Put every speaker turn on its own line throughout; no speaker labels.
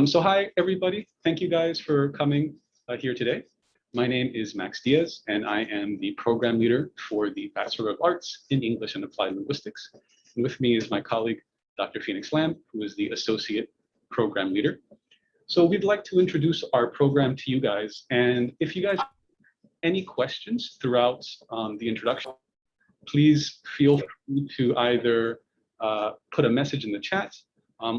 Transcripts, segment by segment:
So hi, everybody. Thank you guys for coming here today. My name is Max Diaz, and I am the program leader for the Bachelor of Arts in English and Applied Linguistics. And with me is my colleague, Dr. Phoenix Lam, who is the associate program leader. So we'd like to introduce our program to you guys. And if you guys have any questions throughout the introduction, please feel free to either put a message in the chat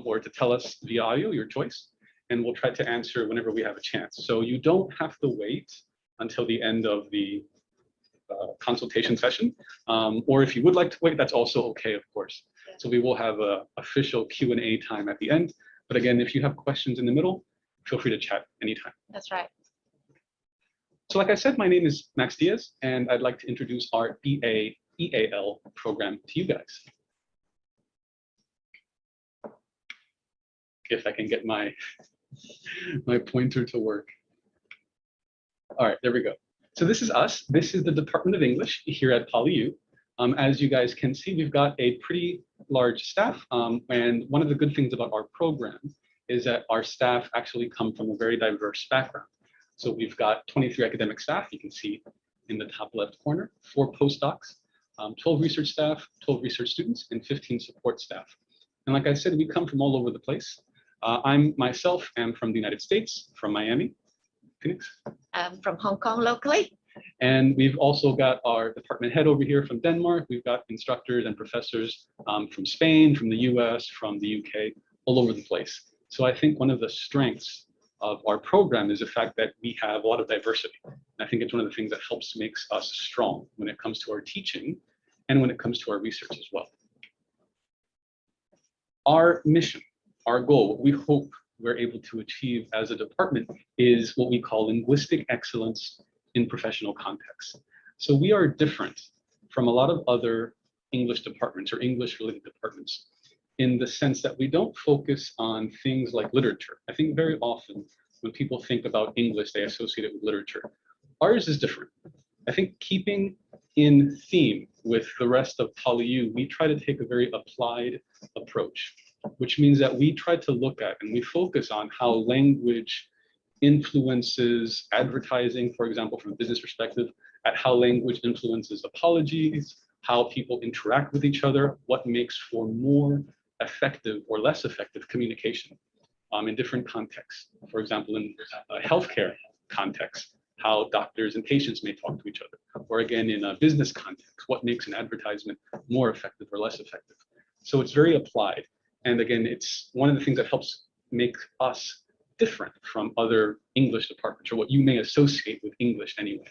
or to tell us via audio, your choice, and we'll try to answer whenever we have a chance. So you don't have to wait until the end of the consultation session, or if you would like to wait, that's also okay, of course. So we will have an official Q&A time at the end. But again, if you have questions in the middle, feel free to chat anytime.
That's right.
So like I said, my name is Max Diaz, and I'd like to introduce our BA EAL program to you guys. If I can get my pointer to work. All right, there we go. So this is us. This is the Department of English here at PolyU. As you guys can see, we've got a pretty large staff. And one of the good things about our program is that our staff actually come from a very diverse background. So we've got 23 academic staff, you can see in the top left corner, 4 postdocs, 12 research staff, 12 research students, and 15 support staff. And like I said, we come from all over the place. I myself am from the United States, from Miami. Phoenix?
I'm from Hong Kong locally.
And we've also got our department head over here from Denmark. We've got instructors and professors from Spain, from the US, from the UK, all over the place. So I think one of the strengths of our program is the fact that we have a lot of diversity. And I think it's one of the things that helps makes us strong when it comes to our teaching and when it comes to our research as well. Our mission, our goal, what we hope we're able to achieve as a department is what we call linguistic excellence in professional contexts. So we are different from a lot of other English departments or English-related departments in the sense that we don't focus on things like literature. I think very often when people think about English, they associate it with literature. Ours is different. I think keeping in theme with the rest of PolyU, we try to take a very applied approach, which means that we try to look at and we focus on how language influences advertising, for example, from a business perspective, at how language influences apologies, how people interact with each other, what makes for more effective or less effective communication in different contexts. For example, in a healthcare context, how doctors and patients may talk to each other, or again, in a business context, what makes an advertisement more effective or less effective. So it's very applied. And again, it's one of the things that helps make us different from other English departments, or what you may associate with English anyway.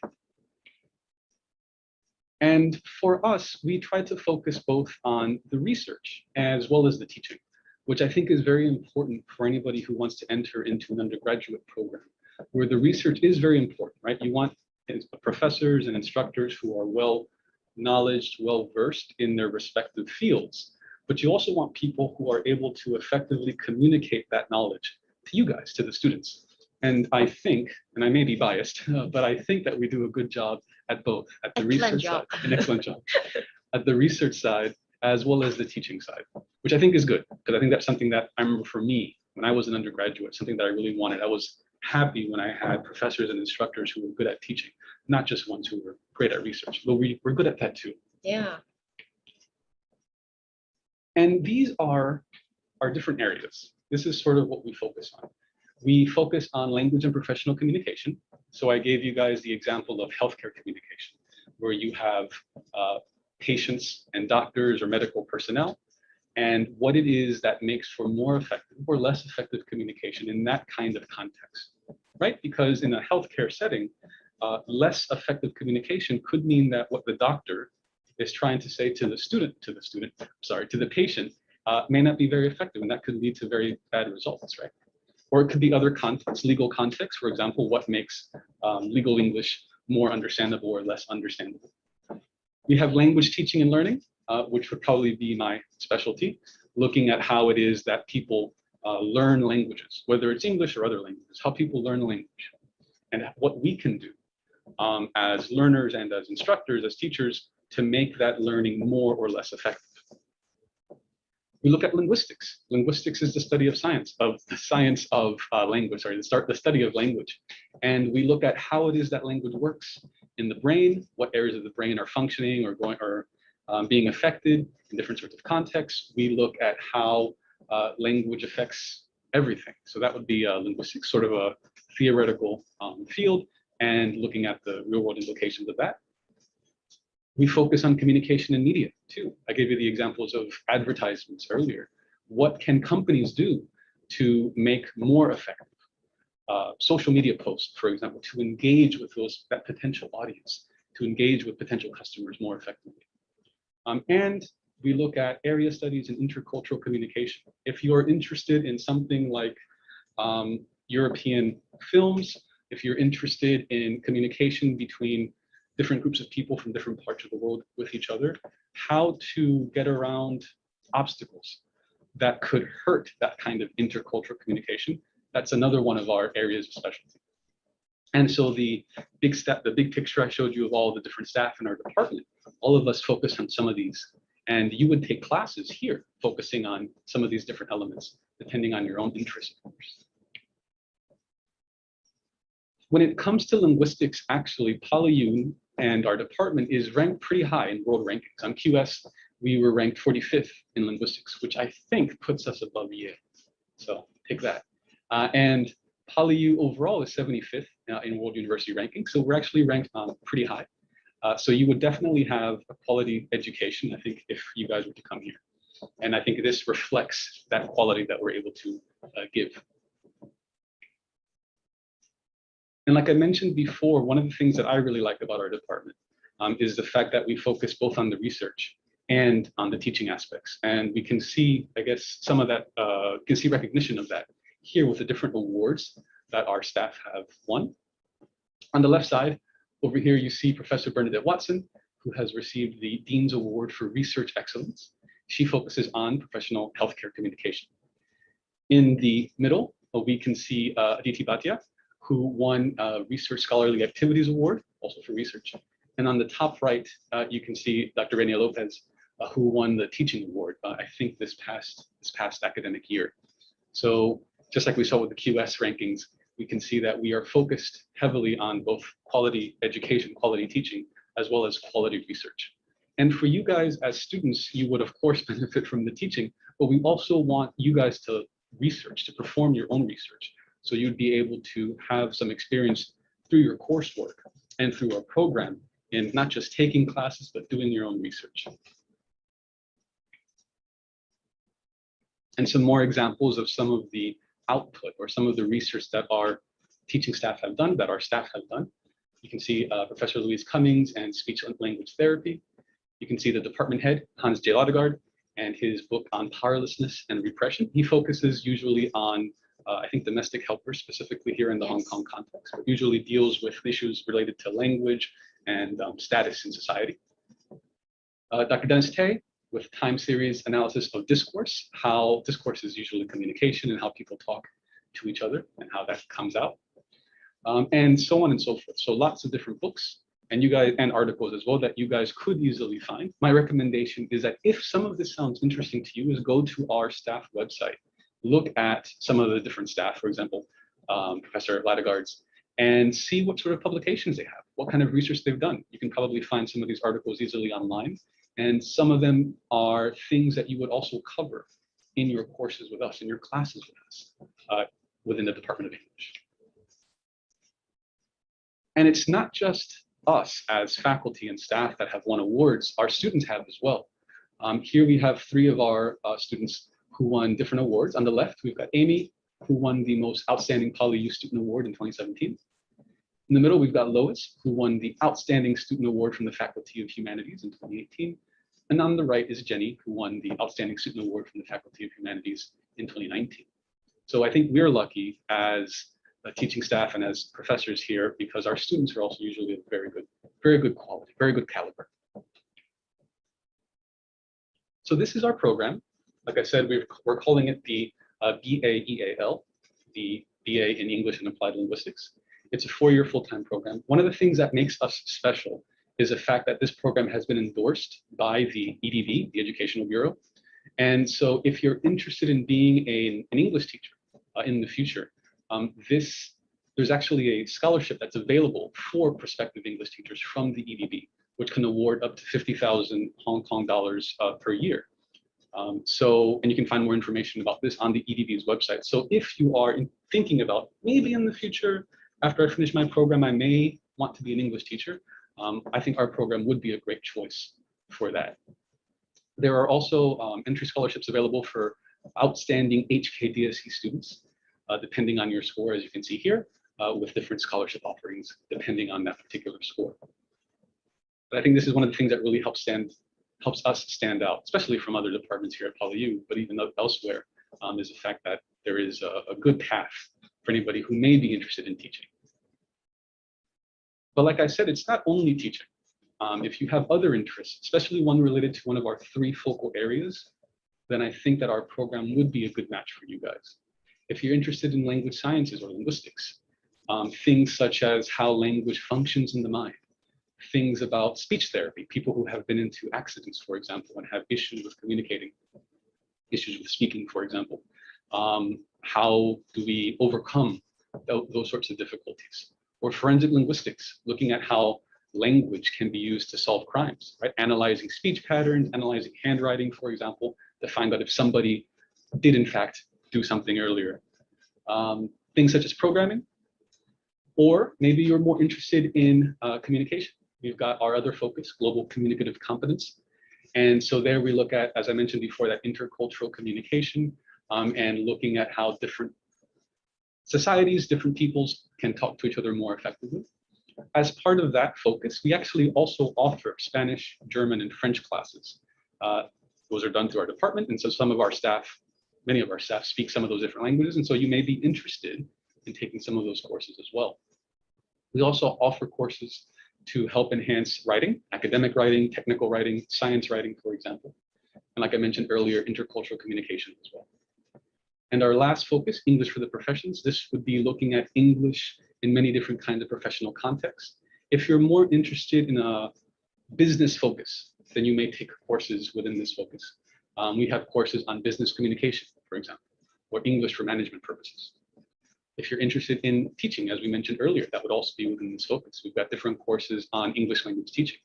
And for us, we try to focus both on the research as well as the teaching, which I think is very important for anybody who wants to enter into an undergraduate program, where the research is very important, right? You want professors and instructors who are well-knowledged, well-versed in their respective fields, but you also want people who are able to effectively communicate that knowledge to you guys, to the students. And I think, and I may be biased, but I think that we do a good job at both, at the research side, an excellent job, at the research side, as well as the teaching side, which I think is good, because I think that's something that I remember for me, when I was an undergraduate, something that I really wanted. I was happy when I had professors and instructors who were good at teaching, not just ones who were great at research, but we're good at that too.
Yeah.
And these are our different areas. This is sort of what we focus on. We focus on language and professional communication. So I gave you guys the example of healthcare communication, where you have patients and doctors or medical personnel, and what it is that makes for more effective or less effective communication in that kind of context, right? Because in a healthcare setting, less effective communication could mean that what the doctor is trying to say to the patient may not be very effective, and that could lead to very bad results, right? Or it could be other contexts, legal context, for example, what makes legal English more understandable or less understandable. We have language teaching and learning, which would probably be my specialty, looking at how it is that people learn languages, whether it's English or other languages, how people learn language, and what we can do as learners and as instructors, as teachers, to make that learning more or less effective. We look at linguistics. Linguistics is the study of language, the study of language. And we look at how it is that language works in the brain, what areas of the brain are functioning or being affected in different sorts of contexts. We look at how language affects everything. So that would be linguistics, sort of a theoretical field, and looking at the real world implications of that. We focus on communication and media too. I gave you the examples of advertisements earlier. What can companies do to make more effective social media posts, for example, to engage with that potential audience, to engage with potential customers more effectively? And we look at area studies and intercultural communication. If you're interested in something like European films, if you're interested in communication between different groups of people from different parts of the world with each other, how to get around obstacles that could hurt that kind of intercultural communication, that's another one of our areas of specialty. And so the big picture I showed you of all the different staff in our department, all of us focus on some of these. And you would take classes here focusing on some of these different elements, depending on your own interests, of course. When it comes to linguistics, actually, PolyU and our department is ranked pretty high in world rankings. On QS, we were ranked 45th in linguistics, which I think puts us above Yale. So take that. And PolyU overall is 75th in world university rankings. So we're actually ranked pretty high. So you would definitely have a quality education, I think, if you guys were to come here. And I think this reflects that quality that we're able to give. And like I mentioned before, one of the things that I really like about our department is the fact that we focus both on the research and on the teaching aspects. And we can see, I guess, some of that, can see recognition of that here with the different awards that our staff have won. On the left side, over here, you see Professor Bernadette Watson, who has received the Dean's Award for Research Excellence. She focuses on professional healthcare communication. In the middle, we can see Aditi Bhatia, who won Research Scholarly Activities Award, also for research. And on the top right, you can see Dr. Renia Lopez, who won the Teaching Award, I think this past academic year. So just like we saw with the QS rankings, we can see that we are focused heavily on both quality education, quality teaching, as well as quality research. And for you guys as students, you would of course benefit from the teaching, but we also want you guys to research, to perform your own research. So you'd be able to have some experience through your coursework and through our program in not just taking classes, but doing your own research. And some more examples of some of the output or some of the research that our teaching staff have done, that our staff have done. You can see Professor Louise Cummings and speech and language therapy. You can see the department head, Hans J. Ladegaard, and his book on powerlessness and repression. He focuses usually on I think domestic helpers, specifically here in the Hong Kong context, but usually deals with issues related to language and status in society. Dr. Dennis Tay with time series analysis of discourse, how discourse is usually communication and how people talk to each other and how that comes out, and so on and so forth. So lots of different books and you guys and articles as well that you guys could easily find. My recommendation is that if some of this sounds interesting to you, is go to our staff website. Look at some of the different staff, for example, Professor Ladegaard's, and see what sort of publications they have, what kind of research they've done. You can probably find some of these articles easily online, and some of them are things that you would also cover in your courses with us, in your classes with us, within the Department of English. And it's not just us as faculty and staff that have won awards, our students have as well. Here we have 3 of our students who won different awards. On the left, we've got Amy, who won the Most Outstanding PolyU Student Award in 2017. In the middle, we've got Lois, who won the Outstanding Student Award from the Faculty of Humanities in 2018. And on the right is Jenny, who won the Outstanding Student Award from the Faculty of Humanities in 2019. So I think we're lucky as a teaching staff and as professors here because our students are also usually of very good quality, very good caliber. So this is our program. Like I said, we're calling it the BA-EAL, the BA in English and Applied Linguistics. It's a 4-year full-time program. One of the things that makes us special is the fact that this program has been endorsed by the EDB, the Educational Bureau, And so if you're interested in being an English teacher in the future, there's actually a scholarship that's available for prospective English teachers from the EDB, which can award up to 50,000 Hong Kong dollars per year. And you can find more information about this on the EDB's website. So if you are thinking about maybe in the future, after I finish my program, I may want to be an English teacher, I think our program would be a great choice for that. There are also entry scholarships available for outstanding HKDS students, depending on your score, as you can see here, with different scholarship offerings, depending on that particular score. But I think this is one of the things that really helps us stand out, especially from other departments here at PolyU, but even elsewhere, is the fact that there is a good path for anybody who may be interested in teaching. But like I said, it's not only teaching. If you have other interests, especially one related to one of our 3 focal areas, then I think that our program would be a good match for you guys. If you're interested in language sciences or linguistics, things such as how language functions in the mind, things about speech therapy, people who have been into accidents, for example, and have issues with communicating, issues with speaking, for example. How do we overcome those sorts of difficulties? Or forensic linguistics, looking at how language can be used to solve crimes, right? Analyzing speech patterns, analyzing handwriting, for example, to find out if somebody did in fact do something earlier. Things such as programming, or maybe you're more interested in communication. We've got our other focus, global communicative competence. And so there we look at, as I mentioned before, that intercultural communication and looking at how different societies, different peoples can talk to each other more effectively. As part of that focus, we actually also offer Spanish, German, and French classes. Those are done through our department. And so some of our staff, many of our staff speak some of those different languages. And so you may be interested in taking some of those courses as well. We also offer courses to help enhance writing, academic writing, technical writing, science writing, for example. And like I mentioned earlier, intercultural communication as well. And our last focus, English for the professions, this would be looking at English in many different kinds of professional contexts. If you're more interested in a business focus, then you may take courses within this focus. We have courses on business communication, for example, or English for management purposes. If you're interested in teaching, as we mentioned earlier, that would also be within this focus. We've got different courses on English language teaching.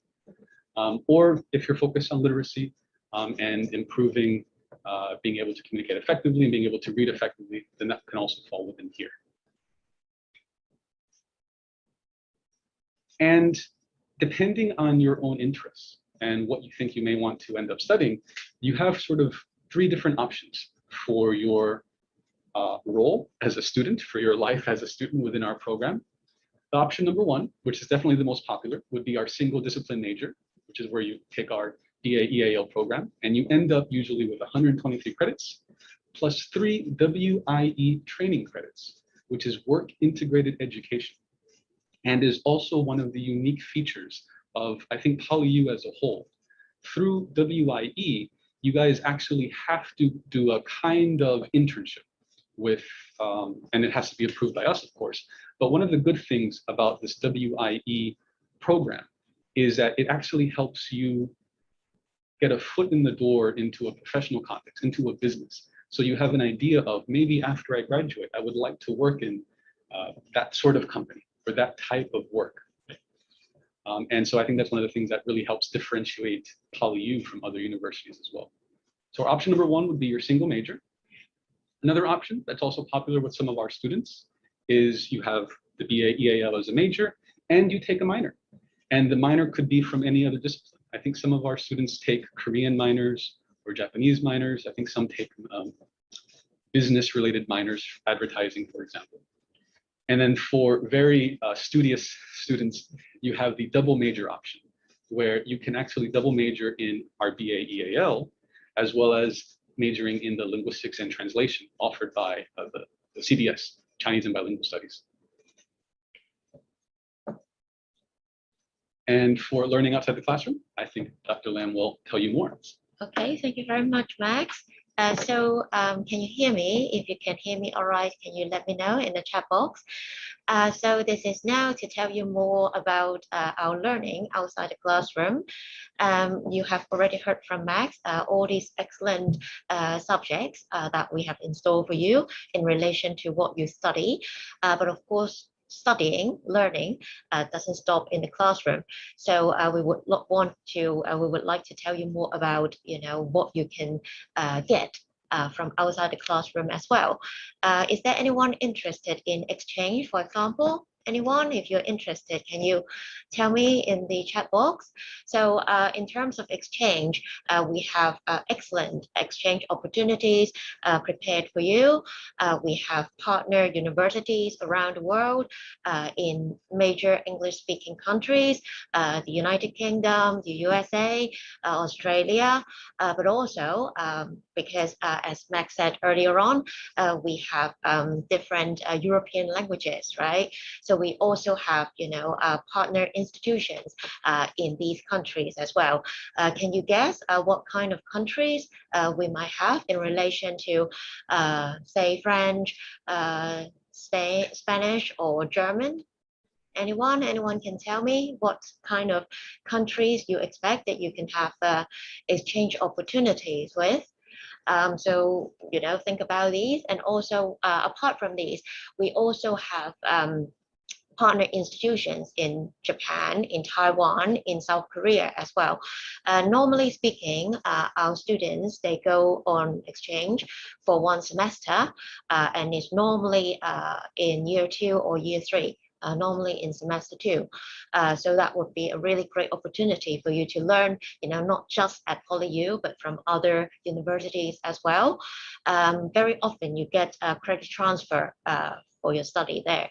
Or if you're focused on literacy and improving being able to communicate effectively and being able to read effectively, then that can also fall within here. And depending on your own interests and what you think you may want to end up studying, you have sort of 3 different options for your role as a student, for your life as a student within our program. The option number 1, which is definitely the most popular, would be our single discipline major, which is where you take our BA-EAL program, and you end up usually with 123 credits, plus 3 WIE training credits, which is work integrated education, and is also one of the unique features of, I think, PolyU as a whole. Through WIE, you guys actually have to do a kind of internship with, and it has to be approved by us, of course, but one of the good things about this WIE program is that it actually helps you get a foot in the door into a professional context, into a business. So you have an idea of, maybe after I graduate, I would like to work in that sort of company or that type of work. And so I think that's one of the things that really helps differentiate PolyU from other universities as well. So option number 1 would be your single major. Another option that's also popular with some of our students is you have the BA-EAL as a major and you take a minor. And the minor could be from any other discipline. I think some of our students take Korean minors or Japanese minors. I think some take business-related minors, advertising, for example. And then for very studious students, you have the double major option, where you can actually double major in our BA-EAL, as well as majoring in the linguistics and translation offered by the CBS, Chinese and Bilingual Studies. And for learning outside the classroom, I think Dr. Lam will tell you more.
Okay, thank you very much, Max. Can you hear me? If you can hear me all right, can you let me know in the chat box? So this is now to tell you more about our learning outside the classroom. You have already heard from Max all these excellent subjects that we have in store for you in relation to what you study. But of course, studying, learning doesn't stop in the classroom. So we would like to tell you more about, what you can get from outside the classroom as well. Is there anyone interested in exchange, for example? Anyone, if you're interested, can you tell me in the chat box? So in terms of exchange, we have excellent exchange opportunities prepared for you. We have partner universities around the world in major English-speaking countries, the United Kingdom, the USA, Australia, but also because as Max said earlier on, we have different European languages, right? So we also have, partner institutions in these countries as well. Can you guess what kind of countries we might have in relation to, say, French, Spanish, or German? Anyone can tell me what kind of countries you expect that you can have exchange opportunities with? So, think about these. And also, apart from these, we also have partner institutions in Japan, in Taiwan, in South Korea as well. Normally speaking, our students, they go on exchange for 1 semester, and it's normally in year 2 or year 3. Normally in semester 2. So that would be a really great opportunity for you to learn, not just at PolyU, but from other universities as well. Very often you get a credit transfer for your study there.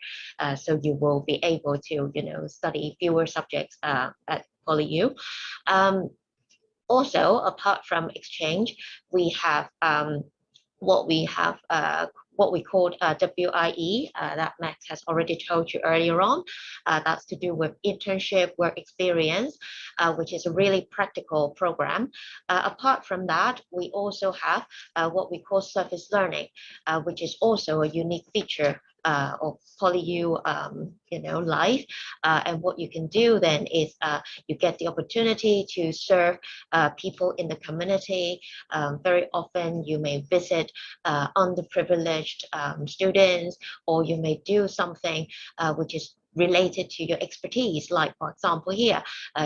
So you will be able to, study fewer subjects at PolyU. Also, apart from exchange, we have what we call WIE, that Max has already told you earlier on. That's to do with internship, work experience, which is a really practical program. Apart from that, we also have what we call service learning, which is also a unique feature of PolyU, life. And what you can do then is you get the opportunity to serve people in the community. Very often you may visit underprivileged students, or you may do something which is related to your expertise. Like, for example, here,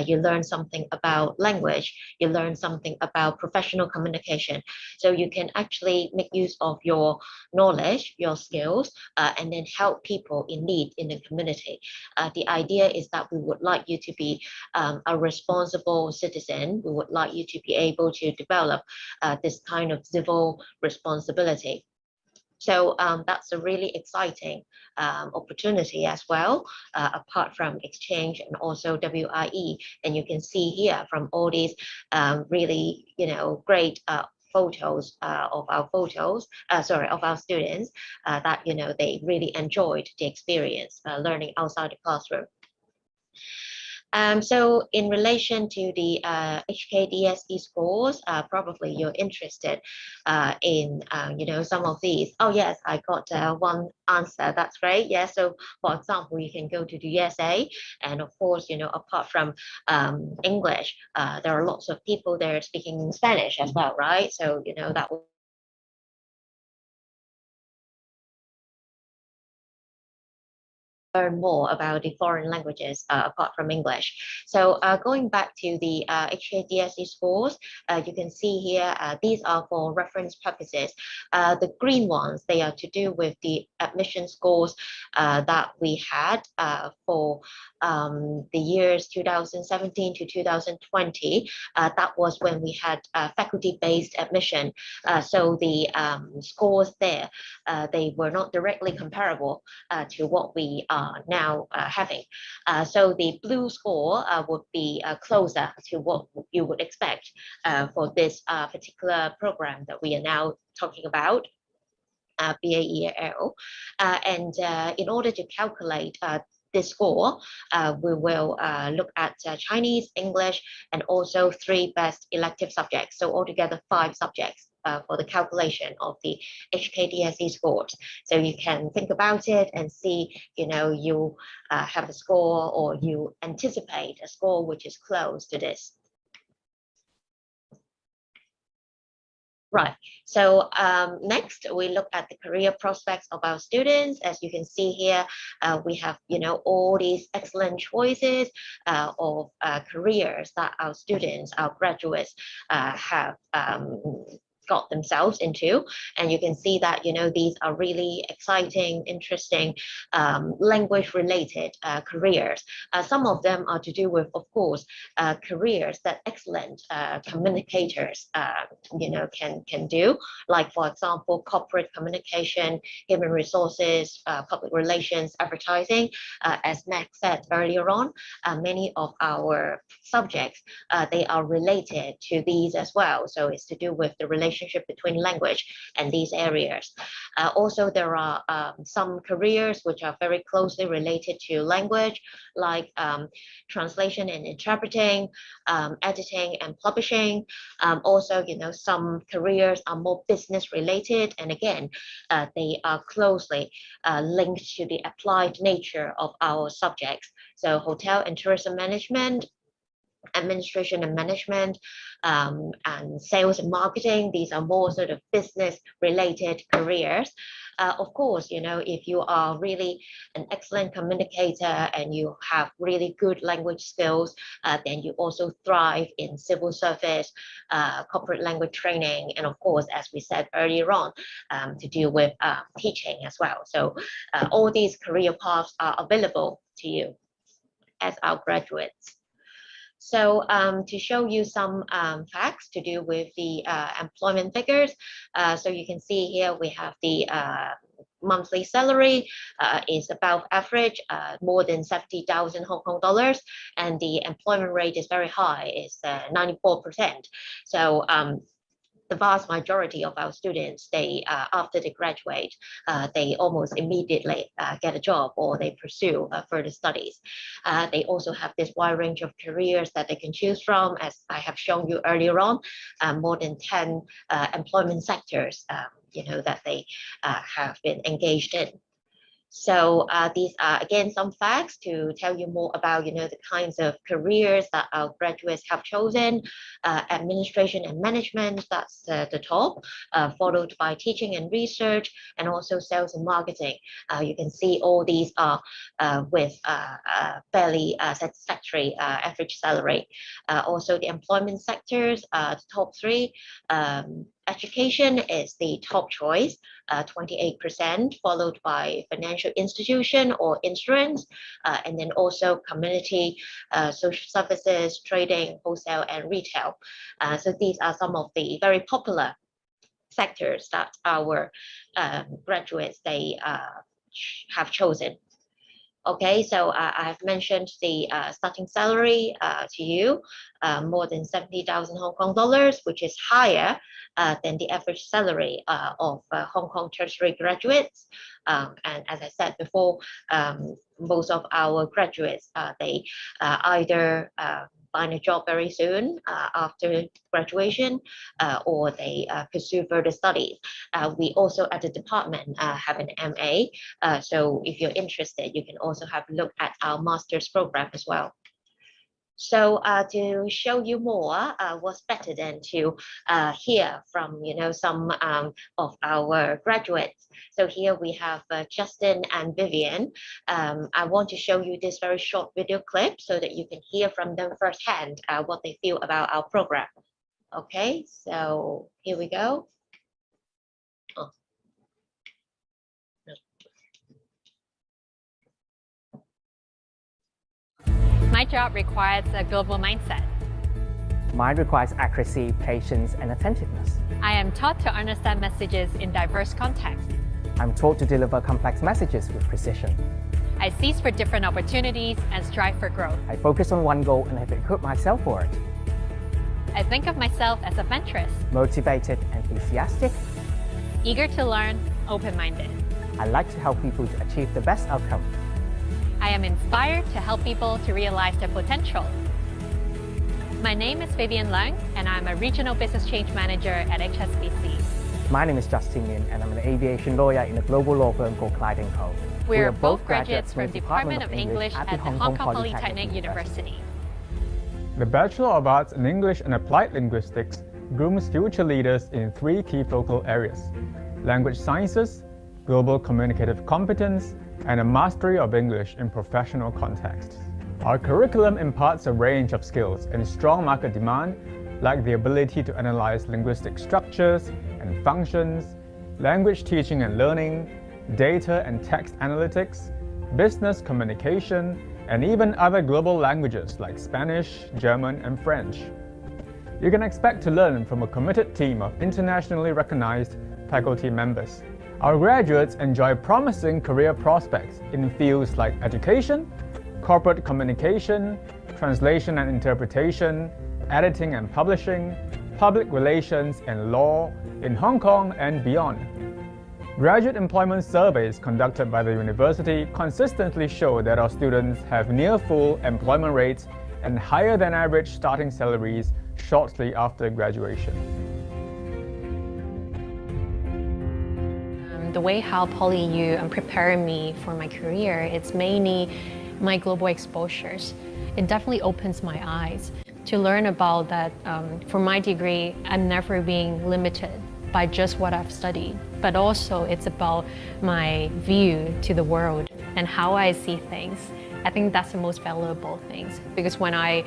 you learn something about language, you learn something about professional communication. So you can actually make use of your knowledge, your skills, and then help people in need in the community. The idea is that we would like you to be a responsible citizen. We would like you to be able to develop this kind of civil responsibility. So that's a really exciting opportunity as well, apart from exchange and also WIE. And you can see here from all these really, great photos of our students that, they really enjoyed the experience learning outside the classroom. So in relation to the HKDS scores, probably you're interested in, some of these. Oh yes, I got one answer. That's great. Yeah. So for example, you can go to the USA, and of course, apart from English, there are lots of people there speaking Spanish as well, right? So that will learn more about the foreign languages apart from English. So going back to the HKDS scores, you can see here, these are for reference purposes. The green ones, they are to do with the admission scores that we had for the years 2017 to 2020. That was when we had faculty-based admission. So the scores there, they were not directly comparable to what we are now having. So the blue score would be closer to what you would expect for this particular program that we are now talking about. BAEL. And in order to calculate this score, we will look at Chinese, English, and also 3 best elective subjects. So altogether 5 subjects. for the calculation of the HKDS scores. So you can think about it and see, you have a score or you anticipate a score which is close to this. Right, so next we look at the career prospects of our students. As you can see here, we have, all these excellent choices of careers that our students, our graduates have got themselves into, and you can see that these are really exciting, interesting language related careers. Some of them are to do with, of course, careers that excellent communicators can do, like for example corporate communication, human resources, public relations, advertising. As Max said earlier on, many of our subjects they are related to these as well, so it's to do with the relationship between language and these areas. Also, there are some careers which are very closely related to language, like translation and interpreting, editing and publishing. Also, some careers are more business related, and again, they are closely linked to the applied nature of our subjects. So hotel and tourism management, administration and management, and sales and marketing, these are more sort of business related careers. Of course, if you are really an excellent communicator and you have really good language skills, then you also thrive in civil service, corporate language training, and of course, as we said earlier on, to deal with teaching as well. So all these career paths are available to you as our graduates. So to show you some facts to do with the employment figures, so you can see here we have the monthly salary is above average, more than 70,000 Hong Kong dollars, and the employment rate is very high, it's 94%. So the vast majority of our students, they after they graduate, they almost immediately get a job or they pursue further studies. They also have this wide range of careers that they can choose from, as I have shown you earlier on, more than 10 employment sectors, that they have been engaged in. So these are again some facts to tell you more about the kinds of careers that our graduates have chosen. Administration and management, that's the top, followed by teaching and research, and also sales and marketing. You can see all these are with fairly satisfactory average salary. Also the employment sectors, the top three. Education is the top choice, 28%, followed by financial institution or insurance, and then also community, social services, trading, wholesale, and retail. So these are some of the very popular sectors that our graduates, they have chosen. Okay, so I have mentioned the starting salary to you, more than 70,000 Hong Kong dollars, which is higher than the average salary of Hong Kong tertiary graduates. And as I said before, most of our graduates, they either find a job very soon after graduation, or they pursue further studies. We also at the department have an MA, so if you're interested, you can also have a look at our master's program as well. So to show you more, what's better than to hear from some of our graduates. So here we have Justin and Vivian. I want to show you this very short video clip so that you can hear from them firsthand what they feel about our program. Okay, so here we go. Oh.
My job requires a global mindset.
Mine requires accuracy, patience, and attentiveness.
I am taught to understand messages in diverse contexts.
I'm taught to deliver complex messages with precision.
I seize for different opportunities and strive for growth.
I focus on one goal and have equipped myself for it.
I think of myself as adventurous,
Motivated, enthusiastic.
eager to learn, open-minded.
I like to help people to achieve the best outcome.
I am inspired to help people to realize their potential. My name is Vivian Leung, and I'm a Regional Business Change Manager at HSBC.
My name is Justin Yin, and I'm an aviation lawyer in a global law firm called Clyde & Co.
We are both graduates from the Department of English at the Hong Kong Polytechnic University.
The Bachelor of Arts in English and Applied Linguistics grooms future leaders in 3 key focal areas: language sciences, global communicative competence, and a mastery of English in professional contexts. Our curriculum imparts a range of skills in strong market demand, like the ability to analyze linguistic structures and functions, language teaching and learning, data and text analytics, business communication, and even other global languages like Spanish, German, and French. You can expect to learn from a committed team of internationally recognized faculty members. Our graduates enjoy promising career prospects in fields like education, corporate communication, translation and interpretation, editing and publishing, public relations, and law in Hong Kong and beyond. Graduate employment surveys conducted by the university consistently show that our students have near full employment rates and higher than average starting salaries shortly after graduation.
The way how PolyU prepared me for my career, it's mainly my global exposures. It definitely opens my eyes to learn about that. For my degree, I'm never being limited by just what I've studied, but also it's about my view to the world and how I see things. I think that's the most valuable things, because when I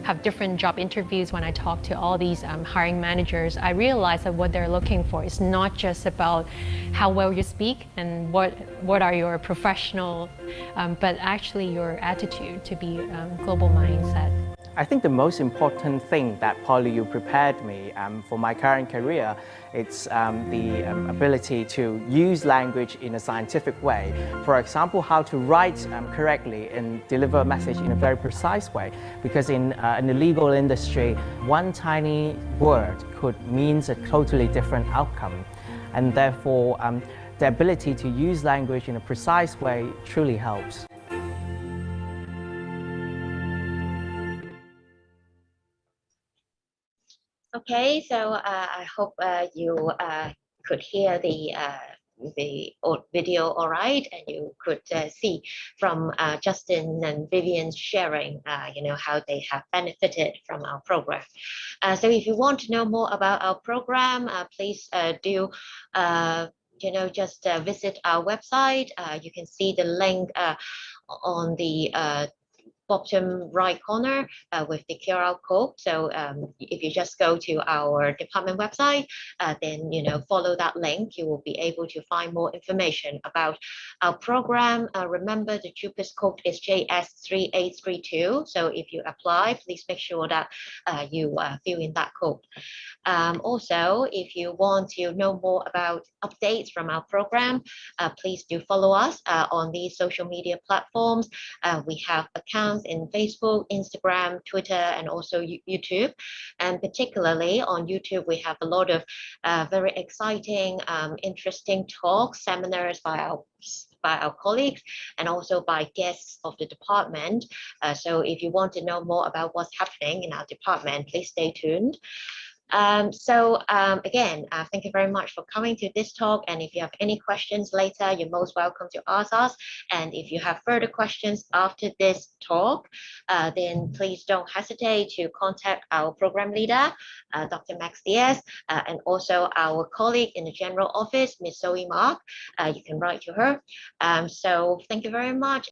have different job interviews, when I talk to all these hiring managers, I realize that what they're looking for is not just about how well you speak and what are your professional, but actually your attitude to be global mindset.
I think the most important thing that PolyU prepared me for my current career is the ability to use language in a scientific way. For example, how to write correctly and deliver a message in a very precise way. Because in the legal industry, one tiny word could mean a totally different outcome. And therefore, the ability to use language in a precise way truly helps.
Okay, so I hope you could hear the video all right, and you could see from Justin and Vivian's sharing, how they have benefited from our program. So if you want to know more about our program, please do just visit our website. You can see the link on the bottom right corner with the QR code. So if you just go to our department website, then follow that link, you will be able to find more information about our program. Remember, the cheapest code is JS3832. So if you apply, please make sure that you fill in that code. Also, if you want to know more about updates from our program, please do follow us on these social media platforms. We have accounts in Facebook, Instagram, Twitter, and also YouTube. And particularly on YouTube, we have a lot of very exciting, interesting talks, seminars by our colleagues and also by guests of the department. So if you want to know more about what's happening in our department, please stay tuned. Again, thank you very much for coming to this talk, and if you have any questions later, you're most welcome to ask us. And if you have further questions after this talk, then please don't hesitate to contact our program leader, Dr. Max Diaz, and also our colleague in the general office, Ms. Zoe Mark. You can write to her. So thank you very much.